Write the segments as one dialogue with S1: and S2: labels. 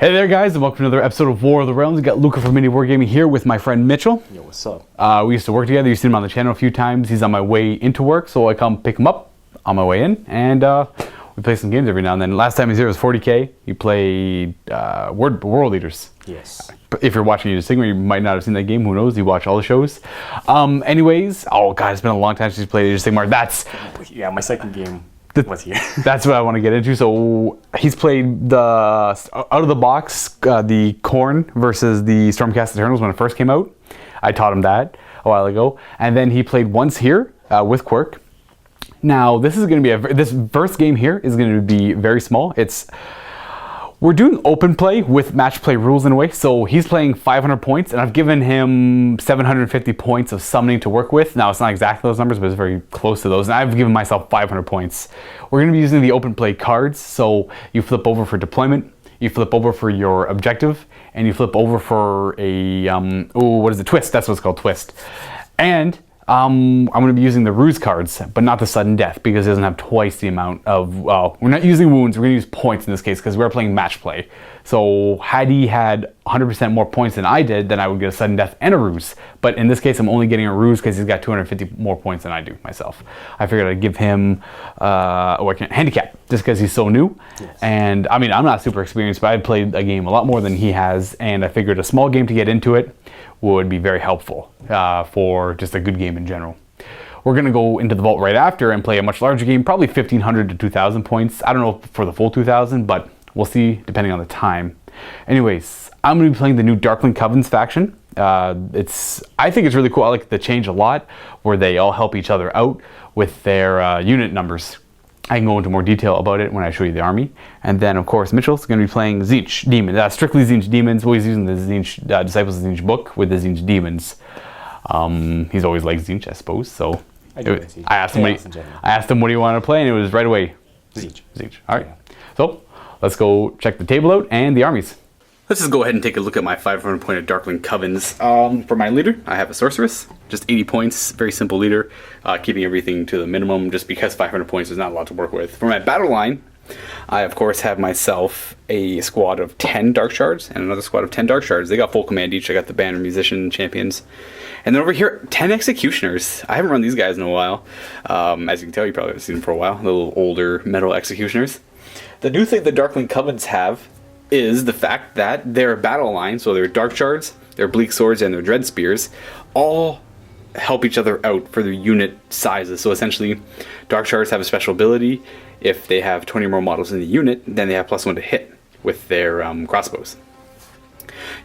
S1: Hey there guys, and welcome to another episode of War of the Realms. We got Luka from MiniWarGaming here with my friend Mitchell.
S2: Yo, what's up?
S1: We used to work together. You've seen him on the channel a few times. He's on my way into work, so I come pick him up on my way in, and we play some games every now and then. Last time he was here was 40k. He played World Leaders.
S2: Yes.
S1: If you're watching Sigmar, you might not have seen that game. Who knows? You watch all the shows. Anyways, oh god, it's been a long time since he's played Sigmar.
S2: Yeah, my second game was here.
S1: That's what I want to get into. So he's played the out of the box, the Khorne versus the Stormcast Eternals when it first came out. I taught him that a while ago, and then he played once here with Quirk. Now this is going to be this first game here is going to be very small. We're doing open play with match play rules in a way. So he's playing 500 points, and I've given him 750 points of summoning to work with. Now, it's not exactly those numbers, but it's very close to those. And I've given myself 500 points. We're going to be using the open play cards. So you flip over for deployment, you flip over for your objective, and you flip over for a, what is it? Twist. That's what it's called, twist. And I'm going to be using the ruse cards, but not the sudden death, because it doesn't have twice the amount of, well, we're not using wounds, we're going to use points in this case, because we're playing match play. So had he had 100% more points than I did, then I would get a sudden death and a ruse. But in this case, I'm only getting a ruse because he's got 250 more points than I do myself. I figured I'd give him handicap, just because he's so new. Yes. And I mean, I'm not super experienced, but I've played a game a lot more than he has, and I figured a small game to get into it would be very helpful for just a good game in general. We're going to go into the vault right after and play a much larger game, probably 1,500 to 2,000 points. I don't know for the full 2,000, but we'll see depending on the time. Anyways, I'm going to be playing the new Darkling Covens faction. I think it's really cool. I like the change a lot, where they all help each other out with their unit numbers. I can go into more detail about it when I show you the army. And then, of course, Mitchell's going to be playing Tzeentch Demon. Strictly Tzeentch Demons. Well, he's using the Tzeentch, Disciples of Tzeentch book with the Tzeentch Demons. He's always liked Tzeentch, I suppose. So I asked him what he wanted to play, and it was right away Tzeentch. All right. Yeah. So let's go check the table out and the armies. Let's just go ahead and take a look at my 500 pointed Darkling Covens. For my leader, I have a sorceress, just 80 points, very simple leader, keeping everything to the minimum just because 500 points is not a lot to work with. For my battle line, I of course have myself a squad of 10 Dark Shards and another squad of 10 Dark Shards. They got full command each. I got the Banner, Musician, Champions. And then over here, 10 Executioners. I haven't run these guys in a while. As you can tell, you probably haven't seen them for a while. The little older metal Executioners. The new thing the Darkling Covens have is the fact that their battle line, so their Dark Shards, their Bleak Swords, and their Dread Spears, all help each other out for their unit sizes. So essentially, Dark Shards have a special ability. If they have 20 or more models in the unit, then they have +1 to hit with their crossbows.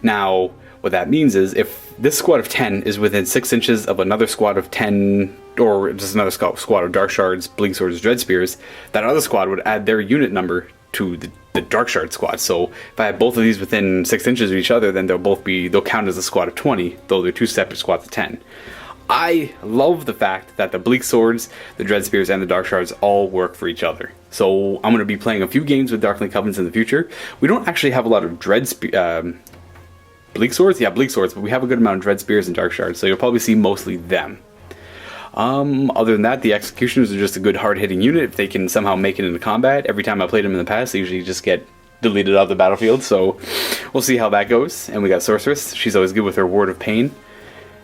S1: Now, what that means is if this squad of 10 is within 6 inches of another squad of 10, or just another squad of Dark Shards, Bleak Swords, Dread Spears, that other squad would add their unit number to the Dark Shard squad. So if I have both of these within 6 inches of each other, then they'll count as a squad of 20, though they're two separate squads of 10. I love the fact that the Bleak Swords, the Dread Spears, and the Dark Shards all work for each other. So I'm going to be playing a few games with Darkling Covens in the future. We don't actually have a lot of Bleak Swords? Yeah, Bleak Swords, but we have a good amount of Dread Spears and Dark Shards, so you'll probably see mostly them. Other than that, the Executioners are just a good hard-hitting unit. If they can somehow make it into combat, every time I played them in the past, they usually just get deleted off the battlefield, so we'll see how that goes. And we got Sorceress. She's always good with her Word of Pain.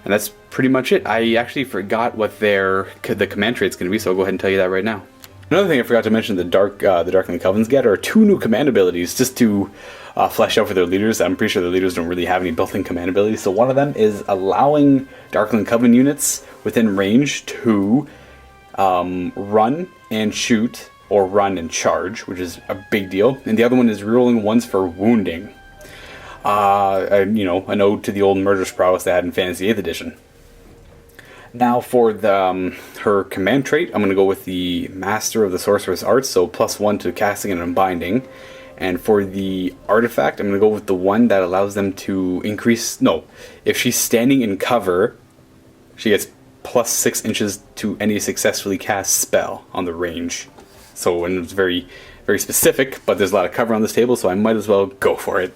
S1: And that's pretty much it. I actually forgot what the command trait's going to be, so I'll go ahead and tell you that right now. Another thing I forgot to mention the Darkling Covens get are 2 new command abilities, just to flesh out for their leaders. I'm pretty sure their leaders don't really have any built-in command abilities. So one of them is allowing Darkling Coven units within range to run and shoot, or run and charge, which is a big deal. And the other one is rerolling ones for wounding. A node to the old Murderous Prowess they had in Fantasy 8th Edition. Now for her command trait, I'm going to go with the Master of the Sorceress Arts, so +1 to casting and unbinding. And for the artifact, I'm going to go with the one that allows them to if she's standing in cover, she gets +6 inches to any successfully cast spell on the range. So, and it's very, very specific, but there's a lot of cover on this table, so I might as well go for it.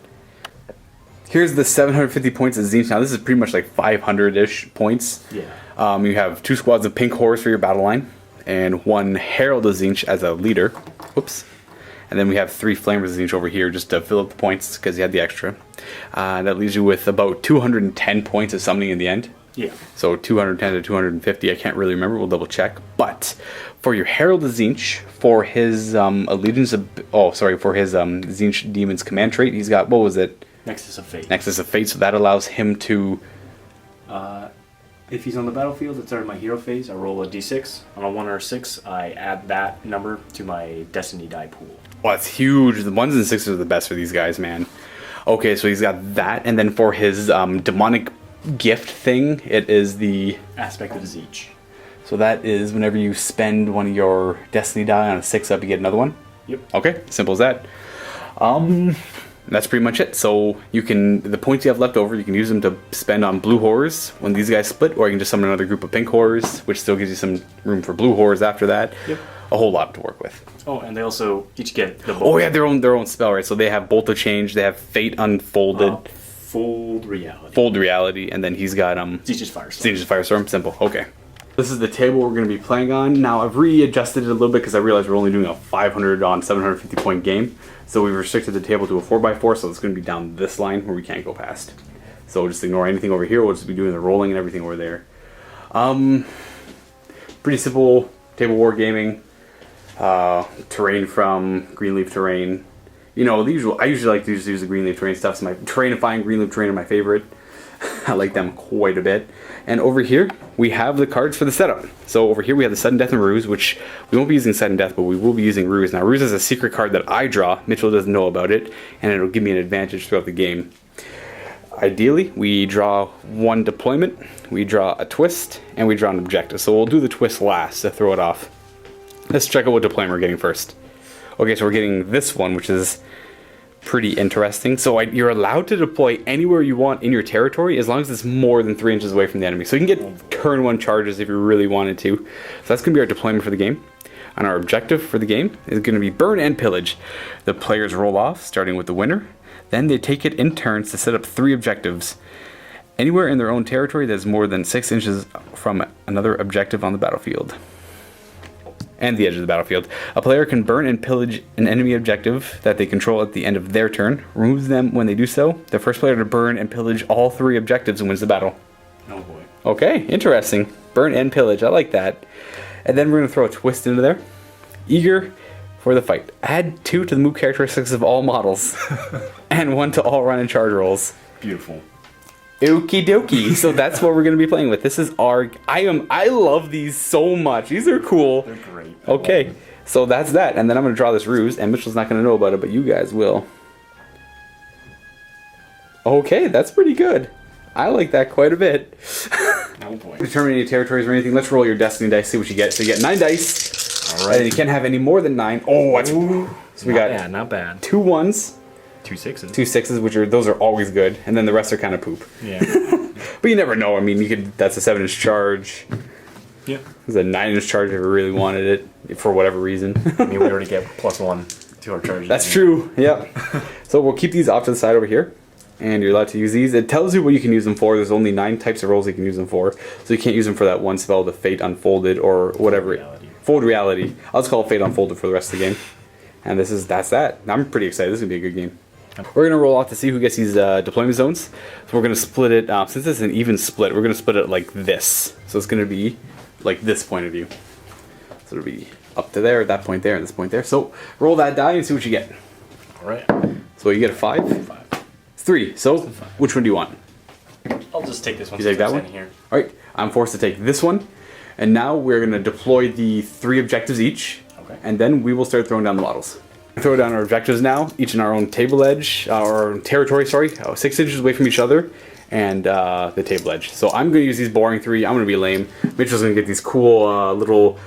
S1: Here's the 750 points of Tzeentch. Now, this is pretty much like 500-ish points. Yeah. You have 2 squads of Pink Horrors for your battle line, and 1 Herald of Tzeentch as a leader. Oops. And then we have 3 Flamers of Tzeentch over here just to fill up the points because you had the extra. That leaves you with about 210 points of summoning in the end.
S2: Yeah.
S1: So 210 to 250, I can't really remember, we'll double check. But for your Herald of Tzeentch, for his for his Tzeentch Demon's command trait, he's got, what was it?
S2: Nexus of Fate.
S1: Nexus of Fate, so that allows him to...
S2: If he's on the battlefield at the start of my hero phase, I roll a d6. On a 1 or a 6, I add that number to my Destiny die pool.
S1: Well, that's huge. The 1s and 6s are the best for these guys, man. Okay, so he's got that, and then for his demonic gift thing, it is the...
S2: Aspect of Tzeentch.
S1: So that is whenever you spend one of your Destiny die on a 6-up, you get another one?
S2: Yep.
S1: Okay, simple as that. That's pretty much it. So you can, the points you have left over, you can use them to spend on blue horrors when these guys split, or you can just summon another group of pink horrors, which still gives you some room for blue horrors after that.
S2: Yep.
S1: A whole lot to work with.
S2: Oh, and they also each get the bolt.
S1: Oh yeah, their own spell, right? So they have Bolt of Change, they have Fate Unfolded,
S2: Fold Reality.
S1: Fold Reality, and then he's got
S2: Tzeentch's Firestorm.
S1: Tzeentch's Firestorm. Simple. Okay. This is the table we're going to be playing on. Now I've readjusted it a little bit because I realized we're only doing a 500 on 750 point game. So we've restricted the table to a 4x4, so it's going to be down this line where we can't go past. So just ignore anything over here. We'll just be doing the rolling and everything over there. Pretty simple table wargaming. Terrain from Greenleaf Terrain. You know, the usual. I usually like to just use the Greenleaf Terrain stuff. So my Terrainifying Greenleaf Terrain are my favorite. I like them quite a bit. And over here, we have the cards for the setup. So over here, we have the Sudden Death and Ruse, which we won't be using Sudden Death, but we will be using Ruse. Now, Ruse is a secret card that I draw. Mitchell doesn't know about it, and it'll give me an advantage throughout the game. Ideally, we draw 1 deployment, we draw a twist, and we draw an objective. So we'll do the twist last to throw it off. Let's check out what deployment we're getting first. Okay, so we're getting this one, which is pretty interesting. So you're allowed to deploy anywhere you want in your territory as long as it's more than 3 inches away from the enemy. So you can get turn 1 charges if you really wanted to. So that's going to be our deployment for the game. And our objective for the game is going to be Burn and Pillage. The players roll off, starting with the winner. Then they take it in turns to set up 3 objectives. Anywhere in their own territory that is more than 6 inches from another objective on the battlefield. And the edge of the battlefield. A player can burn and pillage an enemy objective that they control at the end of their turn. Removes them when they do so. The first player to burn and pillage all 3 objectives wins the battle.
S2: Oh boy.
S1: Okay, interesting. Burn and pillage, I like that. And then we're going to throw a twist into there. Eager for the fight. Add 2 to the move characteristics of all models. And 1 to all run and charge rolls.
S2: Beautiful.
S1: Okie dokie. So that's what we're going to be playing with. This is our... I love these so much. These are cool.
S2: They're great.
S1: Okay. So that's that. And then I'm going to draw this Ruse. And Mitchell's not going to know about it, but you guys will. Okay, that's pretty good. I like that quite a bit.
S2: Oh boy.
S1: Determine any territories or anything. Let's roll your Destiny dice, see what you get. So you get 9 dice.
S2: All right.
S1: And you can't have any more than 9. Oh, that's... So we got
S2: not bad.
S1: 2 1s.
S2: 2 6s.
S1: 2 6s, which are, those are always good. And then the rest are kind of poop.
S2: Yeah.
S1: But you never know. I mean, you could, that's a 7-inch charge.
S2: Yeah.
S1: It's a 9-inch charge if we really wanted it, for whatever reason.
S2: I mean, we already get +1 to our charges.
S1: That's true, yeah. So we'll keep these off to the side over here. And you're allowed to use these. It tells you what you can use them for. There's only 9 types of rolls you can use them for. So you can't use them for that one spell, the Fate Unfolded, or whatever.
S2: Reality.
S1: Fold Reality. I'll just call it Fate Unfolded for the rest of the game. And that's that. I'm pretty excited. This is going to be a good game. We're going to roll off to see who gets these deployment zones. So we're going to split it, since it's an even split, we're going to split it like this. So it's going to be like this point of view. So it'll be up to there, that point there, and this point there. So roll that die and see what you get.
S2: All right.
S1: So you get a 5?
S2: 5.
S1: It's 3. So which one do you want?
S2: I'll just take this one.
S1: You take that one?
S2: Here.
S1: All right. I'm forced to take this one. And now we're going to deploy the 3 objectives each.
S2: Okay.
S1: And then we will start throwing down the models. Throw down our objectives now, each in our own table edge, or territory, sorry, 6 inches away from each other, and the table edge. So I'm going to use these boring 3. I'm going to be lame. Mitchell's going to get these cool little,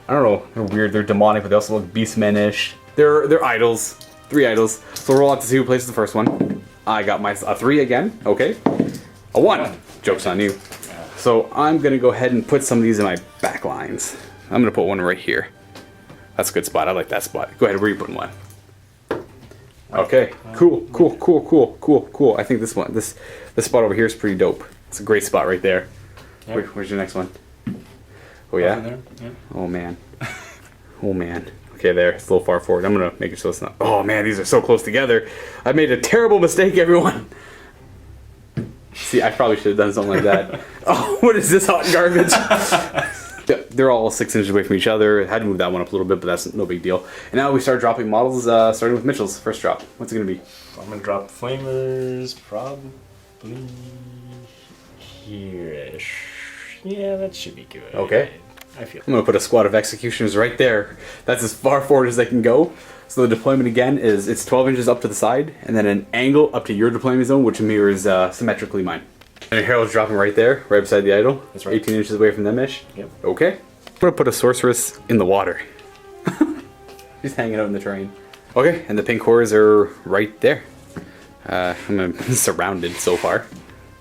S1: I don't know, they're weird, they're demonic, but they also look beastmen-ish. They're idols, 3 idols. So we'll roll out to see who places the first one. I got my a 3 again, okay. A 1. Joke's on you. So I'm going to go ahead and put some of these in my back lines. I'm going to put one right here. That's a good spot. I like that spot. Go ahead, where are you putting one? Okay, cool. I think this one, this spot over here is pretty dope. It's a great spot right there. Yep. Where's your next one? Oh yeah?
S2: There? Yeah.
S1: Oh man. Oh man. Okay, there. It's a little far forward. I'm going to make it so it's not... Oh, man, these are so close together. I made a terrible mistake, everyone. See, I probably should have done something like that. Oh, what is this hot garbage? They're all 6 inches away from each other. I had to move that one up a little bit, but that's no big deal. And now we start dropping models, starting with Mitchell's first drop. What's it going to be?
S2: I'm going to drop Flamers probably here-ish. Yeah, that should be good.
S1: Okay.
S2: I feel.
S1: I'm going to put a squad of Executioners right there. That's as far forward as they can go. So the deployment again is it's 12 inches up to the side, and then an angle up to your deployment zone, which mirrors symmetrically mine. And your Herald's dropping right there, right beside the idol.
S2: That's right.
S1: 18 inches away from them-ish.
S2: Yep.
S1: Okay. I'm going to put a Sorceress in the water. She's hanging out in the terrain. Okay, and the pink cores are right there. I'm surrounded so far.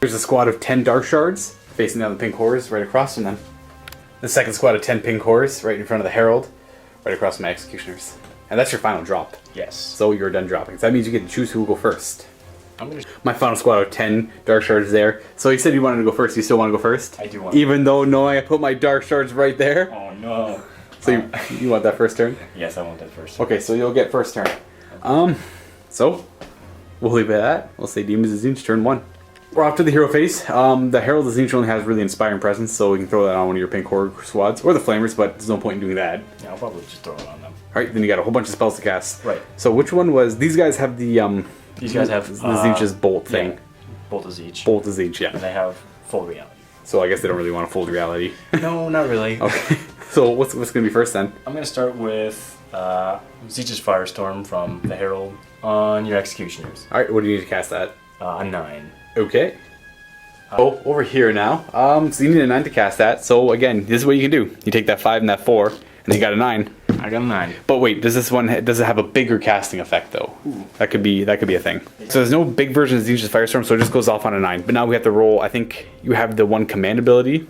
S1: There's a squad of 10 Dark Shards facing down the pink cores right across from them. The second squad of 10 pink cores right in front of the Herald, right across from my Executioners. And that's your final drop.
S2: Yes.
S1: So you're done dropping. So that means you get to choose who will go first.
S2: I'm gonna...
S1: My final squad of 10 Dark Shards there. So you said you wanted to go first. You still want to go first?
S2: I do want
S1: Even though knowing I put my Dark Shards right there?
S2: Oh, no.
S1: So you want that first turn?
S2: Yes, I want that first.
S1: Okay, so you'll get first turn. So we'll leave it at that. We'll say Demons is Tzeentch turn 1. We're off to the hero phase. The Herald of Tzeentch only has really inspiring presence, so we can throw that on one of your pink core squads or the Flamers, but there's no point in doing that.
S2: Yeah, I'll probably just throw it on them.
S1: All right, then you got a whole bunch of spells to cast.
S2: Right.
S1: So which one was? These guys have the
S2: These guys have
S1: the Tzeentch's bolt thing.
S2: Yeah, bolt of Tzeentch.
S1: Bolt of Tzeentch, yeah.
S2: And they have full reality.
S1: So I guess they don't really want a full reality.
S2: No, not really.
S1: Okay. So what's gonna be first then?
S2: I'm gonna start with Tzeentch's Firestorm from the Herald on your Executioners.
S1: All right, what do you need to cast that?
S2: A 9.
S1: Okay. Over here now. So you need a 9 to cast that. So again, this is what you can do. You take that 5 and that 4, and then you got a 9.
S2: I got a 9.
S1: But wait, does it have a bigger casting effect though?
S2: Ooh.
S1: That could be a thing. So there's no big version of Tzeentch's Firestorm, so it just goes off on a 9. But now we have to roll. I think you have the one command ability,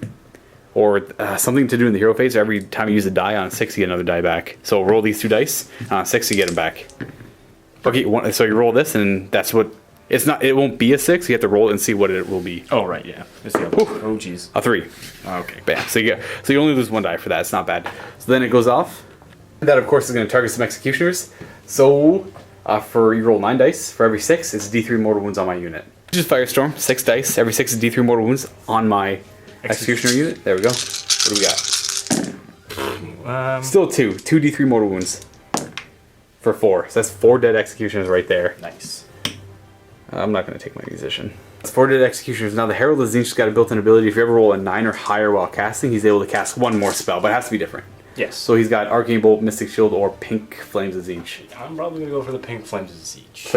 S1: or something to do in the hero phase. Every time you use a die on a 6, you get another die back. So roll these 2 dice. On a 6, you get them back. Okay, so you roll this, and that's what. It's not. It won't be a 6. You have to roll it and see what it will be.
S2: Oh right, yeah. It's the other one. Oh jeez.
S1: A 3.
S2: Okay.
S1: Bam. So you only lose 1 die for that. It's not bad. So then it goes off. That of course is going to target some Executioners. So for you roll 9 dice for every 6, it's D3 mortal wounds on my unit. Just Firestorm, 6 dice. Every 6 is D3 mortal wounds on my Executioner unit. There we go. What do we got? Still 2 D3 mortal wounds for 4. So that's 4 dead Executioners right there.
S2: Nice.
S1: I'm not going to take my Musician. It's 4 dead Executioners. Now the Herald of Tzeentch's got a built-in ability. If you ever roll a 9 or higher while casting, he's able to cast 1 more spell, but it has to be different.
S2: Yes.
S1: So he's got Arcane Bolt, Mystic Shield, or Pink Flames of Tzeentch.
S2: I'm probably going to go for the Pink Flames of Tzeentch.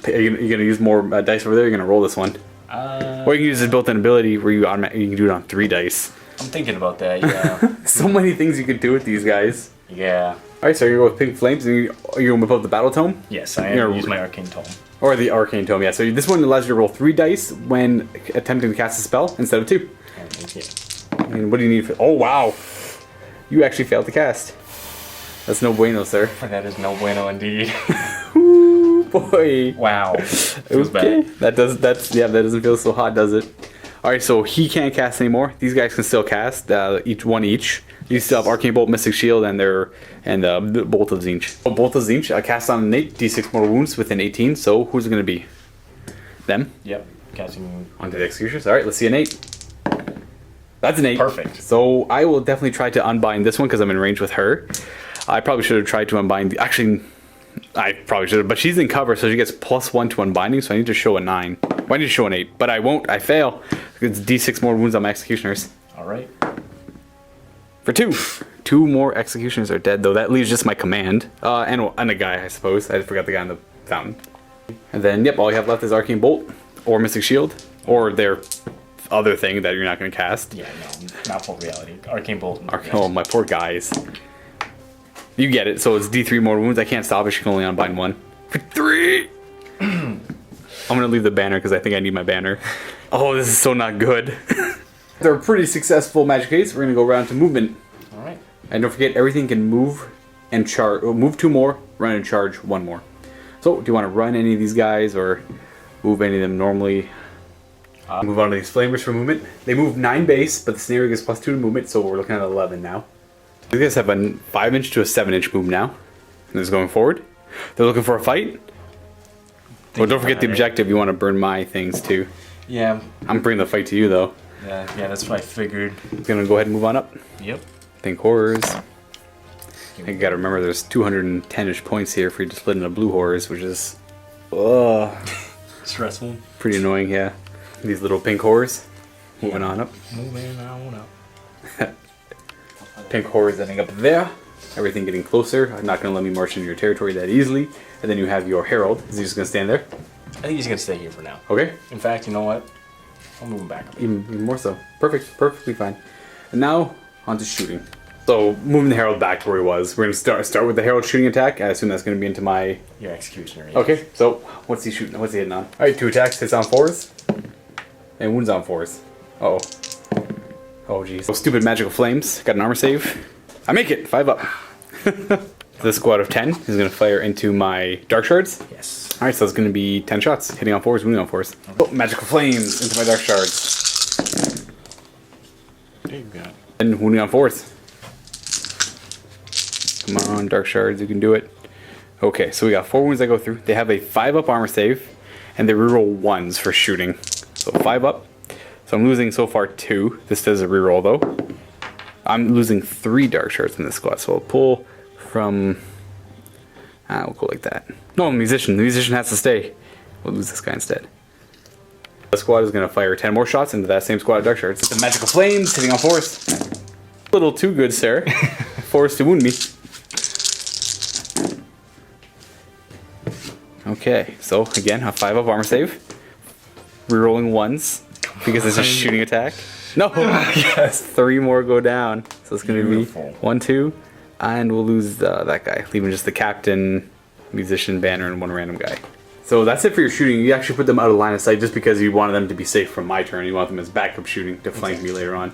S1: Are you going to use more dice over there? You're going to roll this one. Or you can use his built-in ability where you can do it on 3 dice.
S2: I'm thinking about that, yeah.
S1: So many things you can do with these guys.
S2: Yeah.
S1: Alright, so you're going to go with Pink Flames, and you're going to whip up the Battle Tome?
S2: Yes, I am going to use my Arcane Tome.
S1: Or the Arcane Tome, yeah. So this one allows you to roll 3 dice when attempting to cast a spell instead of 2.
S2: Yeah.
S1: And what do you need for... Oh, wow. You actually failed to cast. That's no bueno, sir.
S2: That is no bueno indeed.
S1: Ooh, boy.
S2: Wow. Feels
S1: Okay.
S2: bad.
S1: That doesn't feel so hot, does it? Alright, so he can't cast anymore. These guys can still cast, each. You still have Arcane Bolt, Mystic Shield, and the Bolt of Tzeentch. So Bolt of Tzeentch, cast on an 8, D6 mortal wounds within 18. So who's it going to be? Them?
S2: Yep. Casting
S1: onto the Executioners. Alright, let's see an 8. That's an 8.
S2: Perfect.
S1: So I will definitely try to unbind this one because I'm in range with her. I probably should have tried to unbind actually, I probably should have, but she's in cover, so she gets +1 to unbinding, so I need to show a 9. Well, I need to show an 8, but I won't. I fail. It's D6 more wounds on my Executioners.
S2: Alright.
S1: For 2. 2 more Executioners are dead, though. That leaves just my command. And a guy, I suppose. I forgot the guy in the fountain. And then, yep, all you have left is Arcane Bolt, or Mystic Shield, or their other thing that you're not going to cast.
S2: Yeah, no, not full reality. Arcane Bolt.
S1: Oh, my poor guys. You get it. So it's D3 mortal wounds. I can't stop it. She can only unbind 1. For 3! I'm going to leave the banner because I think I need my banner. Oh, this is so not good. They're a pretty successful magic case. We're going to go around to movement.
S2: Alright.
S1: And don't forget, everything can move and charge. Move 2 more, run and charge 1 more. So, do you want to run any of these guys or move any of them normally? Move on to these Flamers for movement. They move 9 base, but the scenario gives +2 to movement, so we're looking at 11 now. These guys have a 5-inch to a 7-inch move now. And it's going forward. They're looking for a fight. Well, don't forget the objective. You want to burn my things too.
S2: Yeah.
S1: I'm bringing the fight to you though.
S2: Yeah, that's what I figured.
S1: Gonna go ahead and move on up.
S2: Yep.
S1: Think horrors. You gotta remember there's 210-ish points here for you to split into blue horrors, which is
S2: stressful.
S1: Pretty annoying, yeah. These little pink horrors. Moving on up.
S2: Moving on up.
S1: Pink horrors ending up there. Everything getting closer. I'm not gonna let me march into your territory that easily. And then you have your herald. Is he just gonna stand there?
S2: I think he's gonna stay here for now.
S1: Okay.
S2: In fact, you know what? I'll move him back a bit.
S1: Even more so. Perfect. Perfectly fine. And now, on to shooting. So, moving the herald back to where he was. We're going to start with the herald shooting attack. I assume that's going to be into my...
S2: Your executioner.
S1: Okay, so what's he shooting? What's he hitting on? Alright, 2 attacks. Hits on 4s. And wounds on 4s. Uh-oh. Oh, jeez. So, stupid magical flames. Got an armor save. I make it! 5 up. This squad of 10 is going to fire into my dark shards.
S2: Yes.
S1: Alright, so it's going to be 10 shots. Hitting on 4s, wounding on 4s. Oh, magical flames into my dark shards.
S2: There you go.
S1: And wounding on 4s. Come on, dark shards, you can do it. Okay, so we got 4 wounds that go through. They have a 5 up armor save, and they reroll 1s for shooting. So 5 up. So I'm losing so far 2. This does a reroll though. I'm losing 3 dark shards in this squad, so I'll pull from... we'll go like that. No, musician. The musician has to stay. We'll lose this guy instead. The squad is going to fire 10 more shots into that same squad of dark shards. The magical flames hitting on 4s. A little too good, sir. 4s to wound me. Okay, so again, a 5 up armor save. Rerolling 1s because it's a shooting attack. No! Yes! 3 more go down. So it's going to be 1, 2, and we'll lose that guy, leaving just the captain, musician, banner, and 1 random guy. So that's it for your shooting. You actually put them out of line of sight just because you wanted them to be safe from my turn. You want them as backup shooting to flank me later on.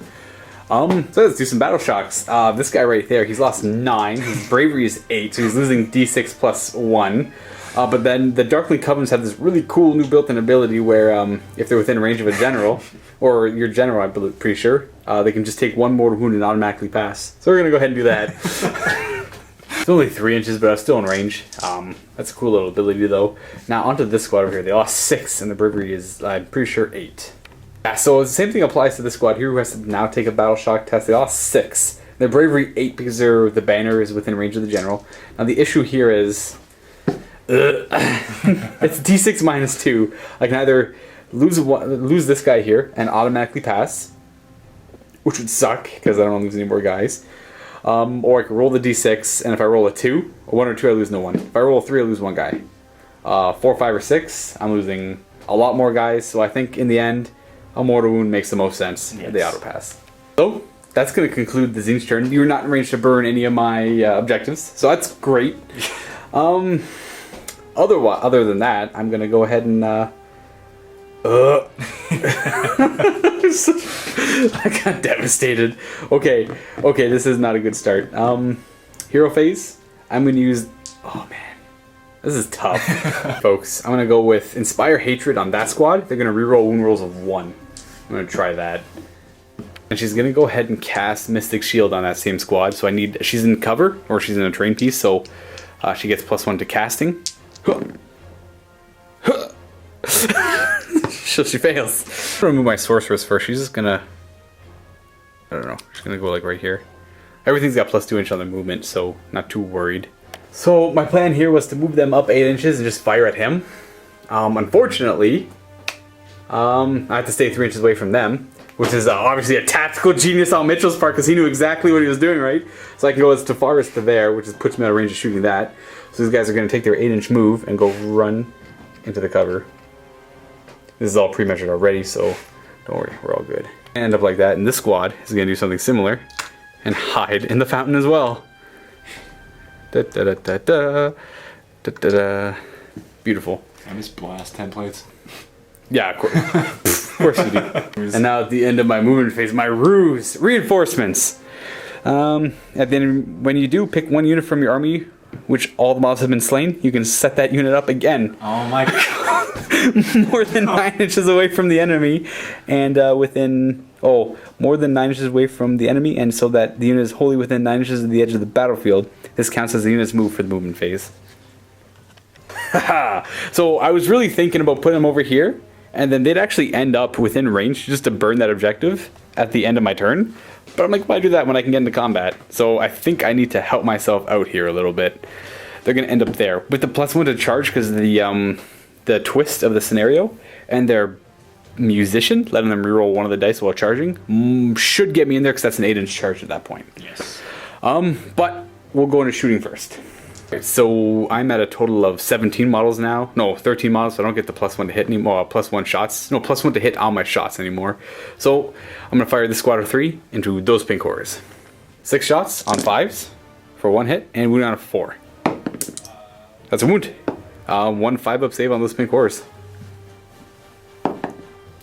S1: So let's do some battle shocks. This guy right there, he's lost 9. His bravery is 8, so he's losing d6 plus 1. But then the Darkling Covens have this really cool new built-in ability where if they're within range of a general, or your general, I'm pretty sure, they can just take 1 mortal wound and automatically pass. So we're going to go ahead and do that. It's only 3 inches, but I was still in range. That's a cool little ability, though. Now, onto this squad over here. They lost 6, and the bravery is, I'm pretty sure, 8. Yeah, so the same thing applies to this squad here, who has to now take a battle shock test. They lost 6. Their bravery 8 because the banner is within range of the general. Now, the issue here is... it's d6 minus 2. I can either lose this guy here and automatically pass, which would suck because I don't want to lose any more guys. Or I can roll the d6, and if I roll a 2, a 1 or 2, I lose no one. If I roll a 3, I lose 1 guy. 4, 5, or 6, I'm losing a lot more guys. So I think in the end, a mortal wound makes the most sense. Yes. The auto pass. So that's going to conclude the Tzeentch turn. You're not in range to burn any of my objectives, so that's great. Other than that, I'm gonna go ahead and I got devastated. Okay, this is not a good start. Hero phase. I'm gonna use. Oh man, this is tough, folks. I'm gonna go with Inspire Hatred on that squad. They're gonna reroll wound rolls of 1. I'm gonna try that. And she's gonna go ahead and cast Mystic Shield on that same squad. So she's in cover or she's in a terrain piece, so she gets +1 to casting. So she fails. I'm gonna move my sorceress first. She's just gonna... I don't know. She's gonna go like right here. Everything's got +2 inch on the movement, so not too worried. So my plan here was to move them up 8 inches and just fire at him. Unfortunately, I have to stay 3 inches away from them, which is obviously a tactical genius on Mitchell's part because he knew exactly what he was doing, right? So I can go as far as to there, which puts me out of range of shooting that. So these guys are going to take their 8-inch move and go run into the cover. This is all pre-measured already, so don't worry, we're all good. End up like that, and this squad is going to do something similar and hide in the fountain as well. Beautiful.
S2: I just blast templates.
S1: Yeah, of course. Of course you do. And now at the end of my movement phase, my ruse reinforcements. At the end, when you do, pick 1 unit from your army, which all the mobs have been slain. You can set that unit up again.
S2: Oh my god!
S1: More than 9 inches away from the enemy, and within Oh, more than 9 inches away from the enemy, and so that the unit is wholly within 9 inches of the edge of the battlefield. This counts as the unit's move for the movement phase. So I was really thinking about putting them over here, and then they'd actually end up within range just to burn that objective at the end of my turn. But I'm like, why do that when I can get into combat? So I think I need to help myself out here a little bit. They're going to end up there. With the +1 to charge, because of the twist of the scenario, and their musician, letting them reroll one of the dice while charging, should get me in there, because that's an 8-inch charge at that point.
S2: Yes.
S1: But we'll go into shooting first. So I'm at a total of 17 models now. No, 13 models, so I don't get the +1 to hit anymore. +1 shots. No, +1 to hit on my shots anymore. So I'm going to fire this squad of 3 into those pink horrors. 6 shots on 5s for 1 hit, and wound on a 4. That's a wound. 1 5-up save on those pink horrors.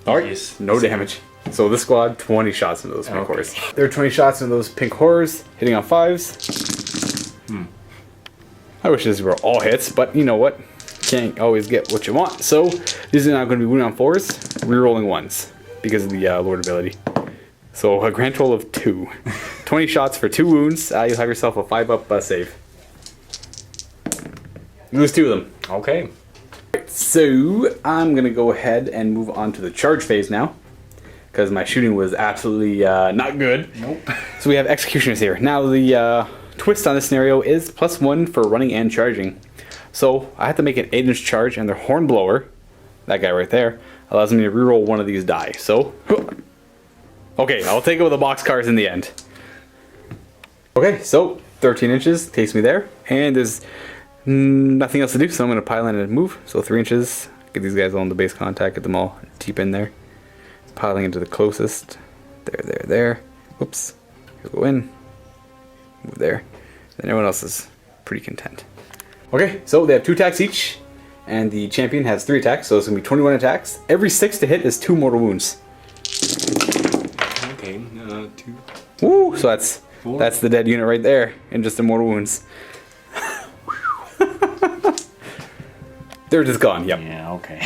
S1: Alright,
S2: Yes.
S1: no damage. So this squad, 20 shots into those pink horrors. There are 20 shots into those pink horrors, hitting on 5s. I wish these were all hits, but you know what? Can't always get what you want. So these are now going to be wound on 4s, rerolling 1s because of the Lord ability. So a grand total of 2. 20 shots for 2 wounds. You'll have yourself a 5-up save. Lose 2 of them.
S2: Okay.
S1: So I'm going to go ahead and move on to the charge phase now, because my shooting was absolutely not good.
S2: Nope.
S1: So we have executioners here. Now the twist on this scenario is +1 for running and charging. So I have to make an 8-inch charge, and their hornblower, that guy right there, allows me to reroll one of these die. So, okay, I'll take it with the boxcars in the end. Okay, so 13 inches takes me there, and there's nothing else to do, so I'm going to pile in and move. So 3 inches, get these guys all in the base contact, get them all deep in there. Piling into the closest. There. Whoops. Here, go in. Move there. Then everyone else is pretty content. Okay, so they have 2 attacks each, and the champion has 3 attacks, so it's going to be 21 attacks. Every 6 to hit is 2 mortal wounds.
S2: Okay, 2.
S1: Woo! So that's
S2: 4.
S1: That's the dead unit right there, and just the mortal wounds. They're just gone, yep.
S2: Yeah, okay.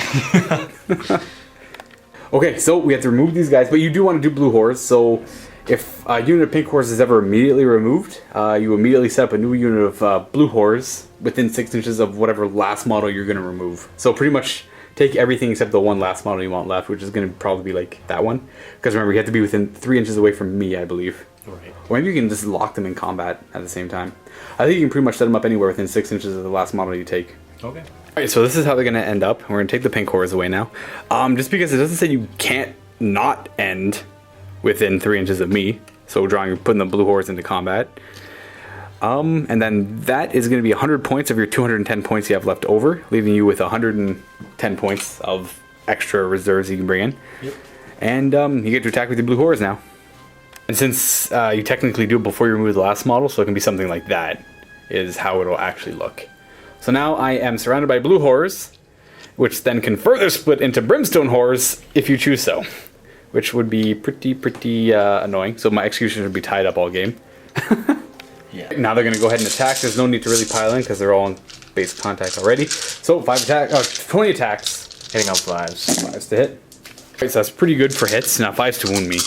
S1: Okay, so we have to remove these guys, but you do want to do blue horrors, so if a unit of pink horrors is ever immediately removed, you immediately set up a new unit of blue horrors within 6 inches of whatever last model you're going to remove. So pretty much take everything except the one last model you want left, which is going to probably be like that one. Because remember, you have to be within 3 inches away from me, I believe.
S2: Right.
S1: Or maybe you can just lock them in combat at the same time. I think you can pretty much set them up anywhere within 6 inches of the last model you take.
S2: Okay.
S1: Alright, so this is how they're going to end up. We're going to take the pink horrors away now. Just because it doesn't say you can't not end within 3 inches of me. So putting the blue horrors into combat. And then that is going to be 100 points of your 210 points you have left over, leaving you with 110 points of extra reserves you can bring in.
S2: Yep.
S1: And you get to attack with your blue horrors now. And since you technically do it before you remove the last model, so it can be something like that, is how it'll actually look. So now I am surrounded by blue horrors, which then can further split into brimstone horrors if you choose so, which would be pretty annoying. So my execution would be tied up all game.
S2: Yeah.
S1: Now they're going to go ahead and attack. There's no need to really pile in because they're all in base contact already. So 20 attacks.
S2: Hitting on 5s.
S1: 5s to hit. Alright, so that's pretty good for hits. Now 5s to wound me.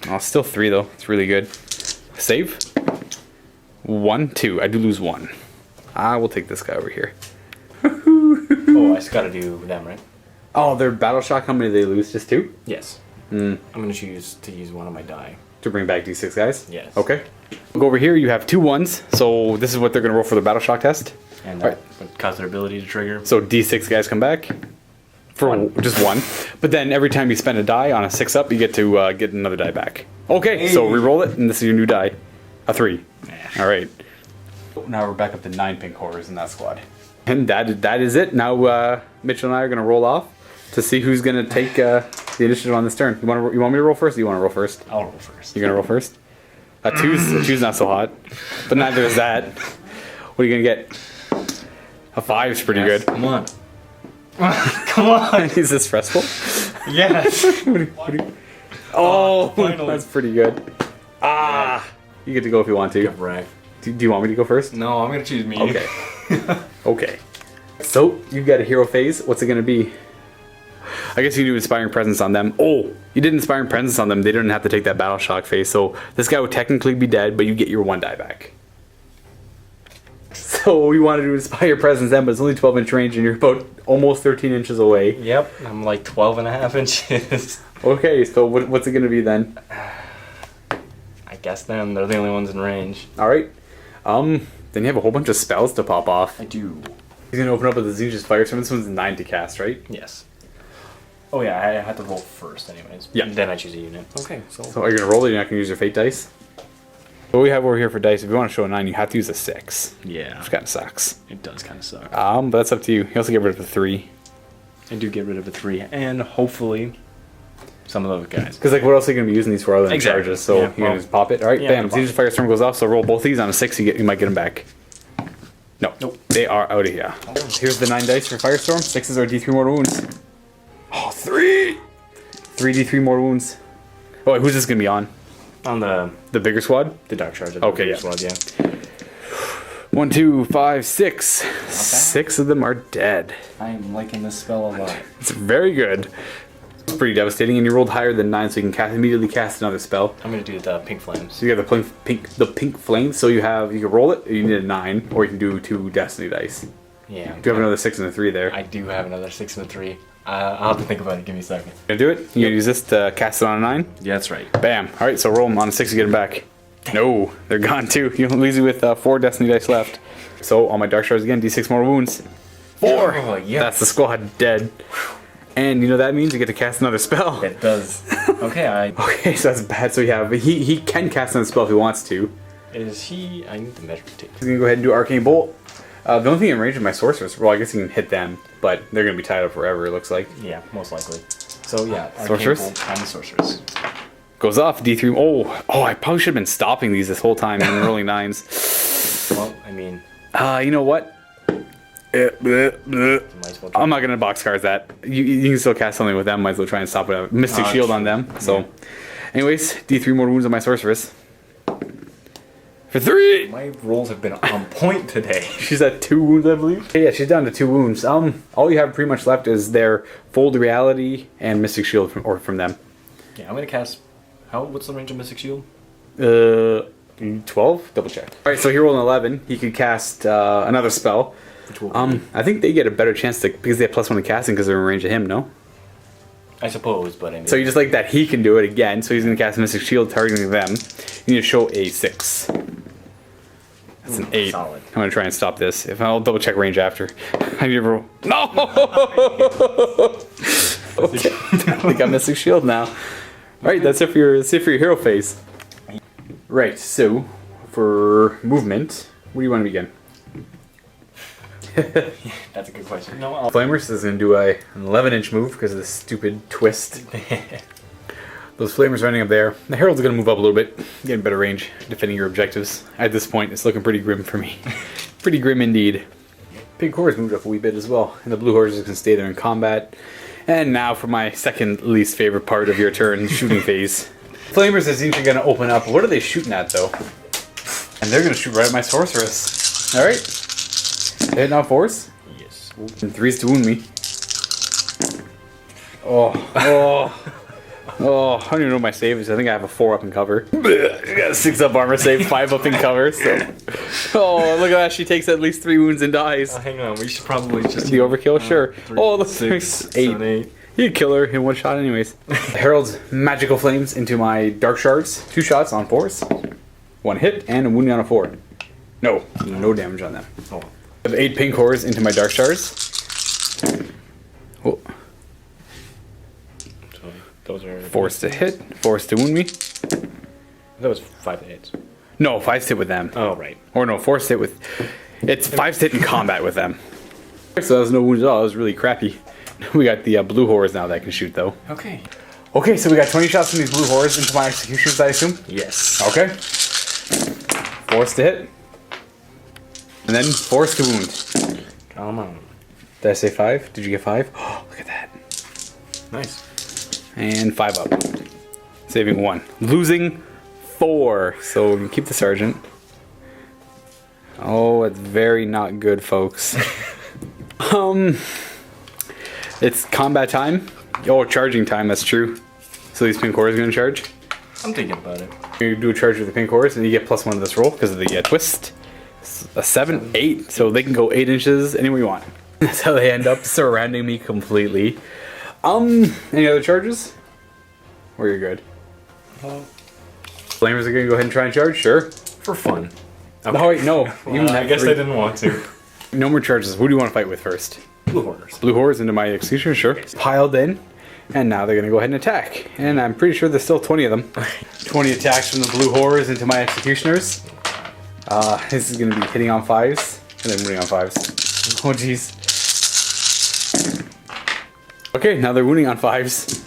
S1: Oh, still 3 though. It's really good. Save. 1, 2. I do lose 1. I will take this guy over here.
S2: Oh, I just gotta do them, right?
S1: Oh, their battle shock, how many do they lose? Just 2?
S2: Yes. I'm gonna choose to use one of my die.
S1: To bring back D6 guys?
S2: Yes.
S1: Okay. We'll go over here. You have 2 1s. So this is what they're going to roll for the battle shock test.
S2: And
S1: Right.
S2: that would cause their ability to trigger.
S1: So D6 guys come back. For just 1. But then every time you spend a die on a 6-up, you get to get another die back. Okay, so re-roll it, and this is your new die. A 3. All right. Now we're back up to 9 pink horrors in that squad. And that is it. Now Mitchell and I are going to roll off to see who's going to take the initiative on this turn. You want me to roll first, or you want to roll first?
S2: I'll roll first.
S1: You're going to roll first? A two's not so hot. But neither is that. What are you going to get? A 5's pretty good.
S2: Come on. Come on.
S1: Is this stressful?
S2: Yes.
S1: Oh,
S2: finally.
S1: that's pretty good. Ah, you get to go if you want to.
S2: Get wrecked.
S1: Do you want me to go first?
S2: No, I'm gonna choose me.
S1: Okay. Okay. So, you've got a hero phase. What's it going to be? I guess you do Inspiring Presence on them. Oh, you did Inspiring Presence on them. They didn't have to take that Battle Shock phase. So this guy would technically be dead, but you get your 1 die back. So we wanted to Inspire Presence then, but it's only 12-inch range and you're about almost 13 inches away.
S2: Yep, I'm like 12 and a half inches.
S1: Okay, so what's it going to be then?
S2: I guess then they're the only ones in range.
S1: Alright. Then you have a whole bunch of spells to pop off.
S2: I do.
S1: He's going to open up with the Tzeentch Firestorm. This one's 9 to cast, right?
S2: Yes. Oh yeah, I had to roll first anyways.
S1: Yeah.
S2: Then I choose a unit. Okay, so
S1: So are you going to roll it? You're not going to use your Fate dice? What we have over here for dice, if you want to show a 9, you have to use a 6.
S2: yeah,
S1: Which kind of sucks.
S2: it does kind of suck.
S1: But that's up to you. You also get rid of the 3.
S2: I do get rid of a 3, and hopefully some of those guys.
S1: Because like, what else are you going to be using these for other than
S2: Exactly.
S1: charges? So
S2: Yeah,
S1: you can
S2: well,
S1: just pop it. All right,
S2: yeah,
S1: bam.
S2: pop
S1: Tzeentch Firestorm goes off. So roll both these on a 6. You might get them back. No,
S2: Nope.
S1: they are out of here. Here's the 9 dice for Firestorm. 6s are D3 mortal wounds. Oh, 3! 3d3 mortal wounds. Oh, wait, who's this going to be on?
S2: On
S1: The bigger squad?
S2: the Dark Charge.
S1: Okay, yeah.
S2: Squad, yeah.
S1: 1, 2, 5, 6. 6 of them are dead.
S2: I am liking this spell a lot.
S1: It's very good. It's pretty devastating, and you rolled higher than 9, so you can immediately cast another spell.
S2: I'm gonna do the pink flames.
S1: So you have the pink flame. So you can roll it. You need a 9, or you can do 2 destiny dice.
S2: Yeah.
S1: Do you have another 6 and a 3 there?
S2: I do have another 6 and a 3. I'll have to think about it. Give me a second.
S1: Gonna do it? You gonna use this to cast it on a 9?
S2: Yeah, that's right.
S1: Bam. All right, so roll them on a 6 to get them back. No, they're gone too. You leave you with 4 destiny dice left. So on my dark shards again, d6 more wounds. 4.
S2: Oh, yes.
S1: That's the squad dead. And you know that means you get to cast another spell.
S2: It does. Okay,
S1: Okay, so that's bad. So he can cast another spell if he wants to.
S2: is he? I need the measure tape.
S1: He's gonna go ahead and do Arcane Bolt. The only thing in range is my sorceress. Well, I guess he can hit them, but they're gonna be tied up forever. It looks like.
S2: Yeah, most likely. So yeah,
S1: Sorceress?
S2: I'm the sorceress.
S1: Goes off D3. Oh! I probably should have been stopping these this whole time and rolling 9s.
S2: Well, I mean,
S1: You know what?
S2: might as well try.
S1: I'm not gonna box cards that. You can still cast something with them. Might as well try and stop it out. Mystic Shield on them. So, anyways, D3 more wounds on my sorceress. For 3.
S2: My rolls have been on point today.
S1: She's at 2 wounds, I believe. Yeah, she's down to 2 wounds. All you have pretty much left is their Fold Reality and Mystic Shield from them.
S2: Yeah, I'm gonna cast. What's the range of Mystic Shield?
S1: 12? Double check. Alright, so he rolled an 11. He could cast another spell.
S2: Which will be,
S1: I think they get a better chance to, because they have +1 to casting because they're in range of him, no?
S2: I suppose, but I mean.
S1: So you just like that he can do it again, so he's going to cast Mystic Shield targeting them. You need to show a 6. That's an 8.
S2: Solid.
S1: I'm going to try and stop this. If I'll double check range after. I need to roll. No! Okay. I got Mystic Shield now. Alright, that's it for your hero phase. Right, so for movement, where do you want to begin?
S2: That's a good question. No,
S1: Flamers is going to do an 11-inch move because of this stupid twist. Those Flamers running up there. The Herald's going to move up a little bit, getting better range, defending your objectives. At this point, it's looking pretty grim for me. Pretty grim indeed. Pink Horse moved up a wee bit as well, and the Blue Horse is going to stay there in combat. And now for my second least favorite part of your turn, shooting phase. Flamers is usually going to open up. What are they shooting at, though? And they're going to shoot right at my Sorceress. Alright. Hit now force.
S2: yes.
S1: And 3s to wound me. Oh, I don't even know my save is. I think I have a 4 up in cover. I got a 6 up armor save, 5 up in cover. So. Oh, look at that. She takes at least 3 wounds and dies.
S2: Hang on, we should probably just.
S1: The overkill? Sure.
S2: 3,
S1: Oh, look,
S2: 6,
S1: 8.
S2: 7, 8.
S1: You'd kill her in 1 shot anyways. Herald's magical flames into my dark shards. 2 shots on 4s. 1 hit and a wounding on a 4. No damage on them.
S2: Oh.
S1: I have 8 pink cores into my dark shards. Oh.
S2: So those are.
S1: Force to hit, force to wound me.
S2: That was 5 hits.
S1: No, 5 hit with them.
S2: Oh, right.
S1: Or no, 4 hit with. It's 5 hit in combat with them. So that was no wounds at all. That was really crappy. We got the blue horrors now that can shoot though.
S2: Okay.
S1: Okay, so we got 20 shots from these blue horrors into my executions, I assume.
S2: Yes.
S1: Okay. Force to hit. And then force to wound.
S2: Come on.
S1: Did I say 5? Did you get 5? Oh, look at that.
S2: Nice.
S1: And 5 up. Saving 1. Losing 4. So we can keep the sergeant. Oh, it's very not good, folks. It's combat time. Oh, charging time, that's true. So these pink cores are going to charge?
S2: I'm thinking about it.
S1: You do a charge with the pink cores, and you get +1 to this roll because of the twist. A 7, 8, so they can go 8 inches anywhere you want. That's how they end up surrounding me completely. Any other charges? Or you're good? Flamers are going to go ahead and try and charge? Sure.
S2: For fun.
S1: Okay. No, wait, no.
S3: I guess I didn't want to.
S1: No more charges. Who do you want to fight with first?
S2: Blue Horners.
S1: Blue Horrors into my Executioner, sure. Piled in. And now they're going to go ahead and attack. And I'm pretty sure there's still 20 of them. 20 attacks from the Blue Horrors into my Executioners. This is going to be hitting on 5s. And then wounding on 5s. Oh, jeez. Okay, now they're wounding on 5s.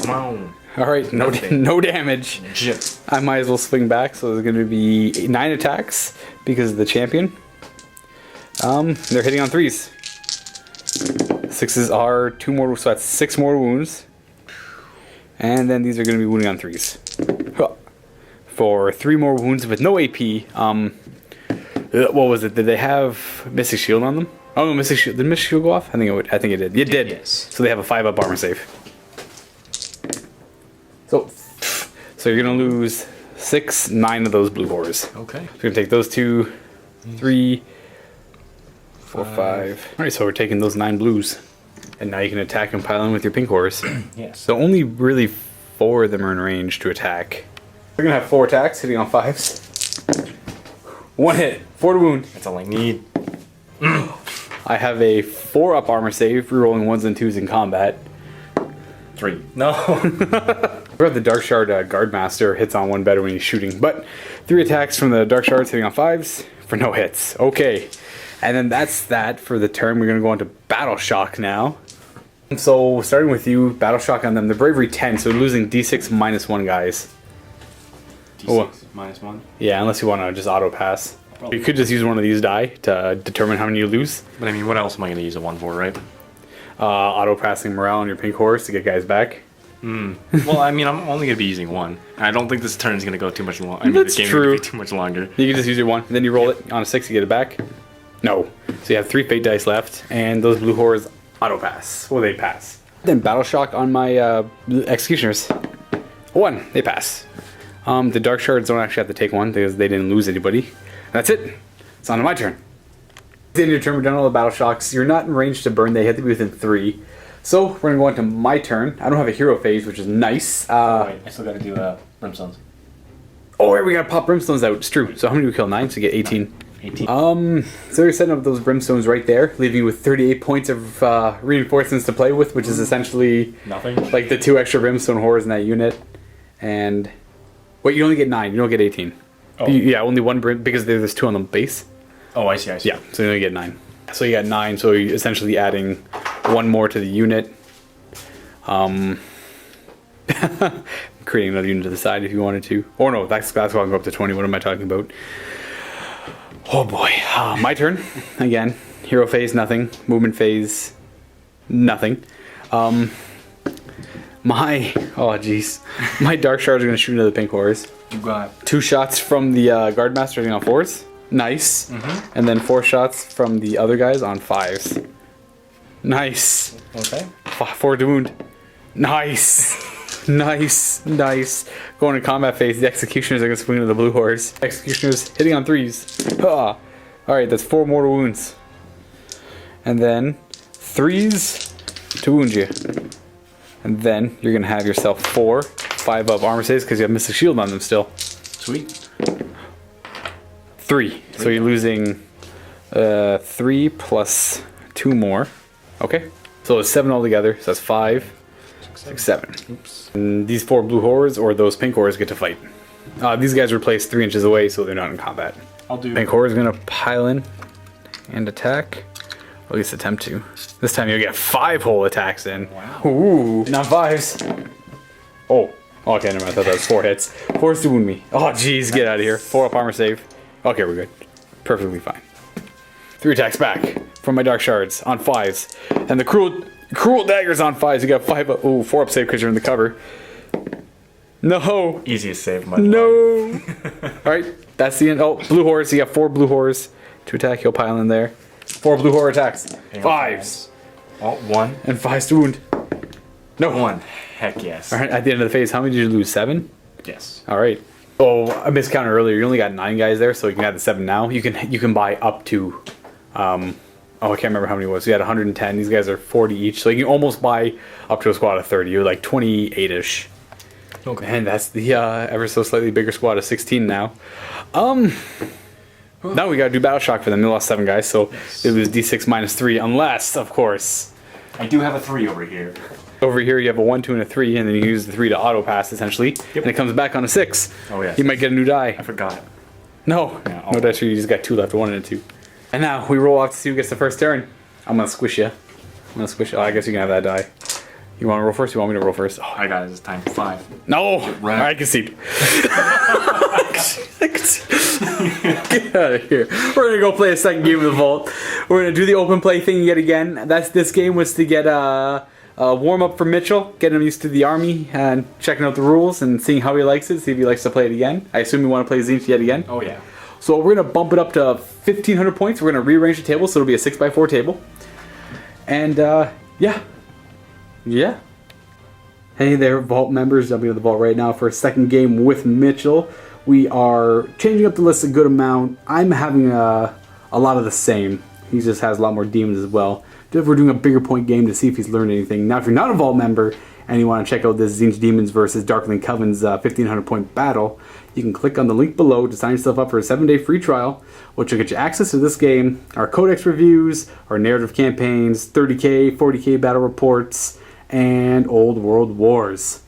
S2: Come on.
S1: Alright, no damage.
S2: Legit.
S1: I might as well swing back. So there's going to be 9 attacks because of the champion. They're hitting on 3s. 6s are 2 more, so that's 6 more wounds. And then these are going to be wounding on 3s. Huh. For 3 more wounds with no AP. What was it? Did they have Mystic Shield on them? Oh no, Mystic Shield. Did Mystic Shield go off? I think it did. It did.
S2: Yes.
S1: So they have a 5-up armor save. So you're going to lose 6, 9 of those blue horrors.
S2: Okay.
S1: So you're going to take those 2, 3, 4, 5. Alright, so we're taking those 9 blues. And now you can attack and pile in with your pink horrors.
S2: Yes.
S1: So only really 4 of them are in range to attack. We're going to have 4 attacks hitting on 5s. 1 hit, 4 to wound.
S2: That's all I need.
S1: I have a 4-up armor save, rerolling 1s and 2s in combat.
S2: 3. No.
S1: I forgot the Dark Shard Guardmaster hits on 1 better when he's shooting. But 3 attacks from the Dark Shards hitting on 5s for no hits. Okay. And then that's that for the turn. We're going to go into Battle Shock now. So starting with you, Battle Shock on them. They're Bravery 10, so losing D6 -1 guys.
S2: D6 -1.
S1: Yeah, unless you want to just auto pass. You could just use one of these die to determine how many you lose.
S2: But I mean, what else am I going to use a 1 for, right?
S1: Auto passing morale on your pink horse to get guys back.
S2: Well, I mean, I'm only going to be using 1. I don't think this turn is going to go too much longer. I mean,
S1: That's
S2: the game's
S1: true.
S2: going to be too much longer.
S1: You can just use your 1, and then you roll it on a 6 to get it back. No. So you have 3 fate dice left, and those blue horrors auto pass. Well, they pass. Then Battle Shock on my Executioners. 1, they pass. The Dark Shards don't actually have to take 1 because they didn't lose anybody. That's it. It's on to my turn. At the end of your turn, we're done all the Battle Shocks. You're not in range to burn. They have to be within 3. So we're going to go into my turn. I don't have a hero phase, which is nice.
S2: Wait, I still got to do Brimstones.
S1: Oh, right, we got to pop Brimstones out. It's true. So how many do we kill? 9, so you get 18.
S2: 18.
S1: So you're setting up those Brimstones right there, leaving you with 38 points of reinforcements to play with, which is essentially
S2: Nothing.
S1: like the 2 extra Brimstone horrors in that unit. And wait, you only get 9. You don't get 18.
S2: Oh.
S1: Yeah, only 1 Brim because there's 2 on the base.
S2: Oh, I see.
S1: Yeah, so you only get 9. So you got 9. So you're essentially adding 1 more to the unit. Creating another unit to the side if you wanted to. Or no, that's why I'll go up to 20. What am I talking about? Oh boy. My turn. Again. Hero phase, nothing. Movement phase, nothing. Oh jeez. My Dark Shards are going to shoot into the pink horrors.
S2: You got
S1: 2 shots from the Guardmaster hitting on 4s. Nice. And then 4 shots from the other guys on 5s. Nice.
S2: Okay.
S1: 4 to wound. Nice. Nice. Nice. Going to combat phase, the Executioners are going to swing into the blue horse. Executioners hitting on 3s. Ah. Alright, that's 4 mortal wounds. And then 3s to wound you. And then you're going to have yourself 4 5-up armor saves because you have Mystic Shield on them still.
S2: Sweet.
S1: 3. So you're losing 3 plus 2 more. Okay. So it's 7 altogether. So that's 5, 6, 7.
S2: Oops.
S1: And these 4 blue horrors or those pink horrors get to fight. These guys were placed 3 inches away, so they're not in combat.
S2: I'll do.
S1: Pink horror is going to pile in and attack. Or at least attempt to. This time you'll get 5 whole attacks in.
S2: Wow.
S1: Ooh, not 5s. Oh. Okay, never mind. I thought that was 4 hits. 4's to wound me. Oh, jeez, get out of here. 4-up armor save. Okay, we're good. Perfectly fine. 3 attacks back from my Dark Shards on 5s. And the cruel daggers on 5s. You got 4-up save because you're in the cover. No.
S2: Easiest save of my
S1: No. Alright, that's the end. Oh, blue horrors. You got 4 blue horrors to attack. He'll pile in there. 4 blue horror attacks. 5s.
S2: Oh, 1.
S1: And 5s to wound. No.
S2: 1. Heck yes.
S1: All right, at the end of the phase, how many did you lose? 7?
S2: Yes.
S1: All right. Oh, I miscounted earlier. You only got 9 guys there, so you can add the 7 now. You can buy up to, I can't remember how many it was. You had 110. These guys are 40 each, so you can almost buy up to a squad of 30. You're like 28-ish.
S2: Okay.
S1: And that's the ever so slightly bigger squad of 16 now. Now we gotta do battle shock for them. They lost 7 guys, so it was d6 minus 3, unless, of course.
S2: I do have a 3 over here.
S1: Over here you have a 1, 2, and a 3, and then you use the 3 to auto pass essentially, and it comes back on a 6.
S2: Oh yeah.
S1: You might get a new die.
S2: I forgot.
S1: No,
S2: Yeah,
S1: no dice. You just got 2 left, a 1 and a 2. And now we roll off to see who gets the first turn. I'm gonna squish you. Oh, I guess you can have that die. You want to roll first? You want me to roll first? Oh,
S2: I got it. It's time for 5.
S1: no!
S2: Right.
S1: I concede. Get out of here. We're gonna go play a second game of the vault. We're gonna do the open play thing yet again. This game was to get a warm up for Mitchell, getting him used to the army and checking out the rules and seeing how he likes it. See if he likes to play it again. I assume you want to play Tzeentch yet again.
S2: Oh yeah.
S1: So we're gonna bump it up to 1,500 points. We're gonna rearrange the table so it'll be a 6x4 table. And yeah. Hey there, Vault members. Jumping into the Vault right now for a second game with Mitchell. We are changing up the list a good amount. I'm having a lot of the same. He just has a lot more demons as well. We're doing a bigger point game to see if he's learned anything. Now, if you're not a Vault member and you want to check out this Tzeentch Demons versus Darkling Covens 1,500 point battle, you can click on the link below to sign yourself up for a 7-day free trial, which will get you access to this game, our codex reviews, our narrative campaigns, 30k, 40k battle reports, and old world wars.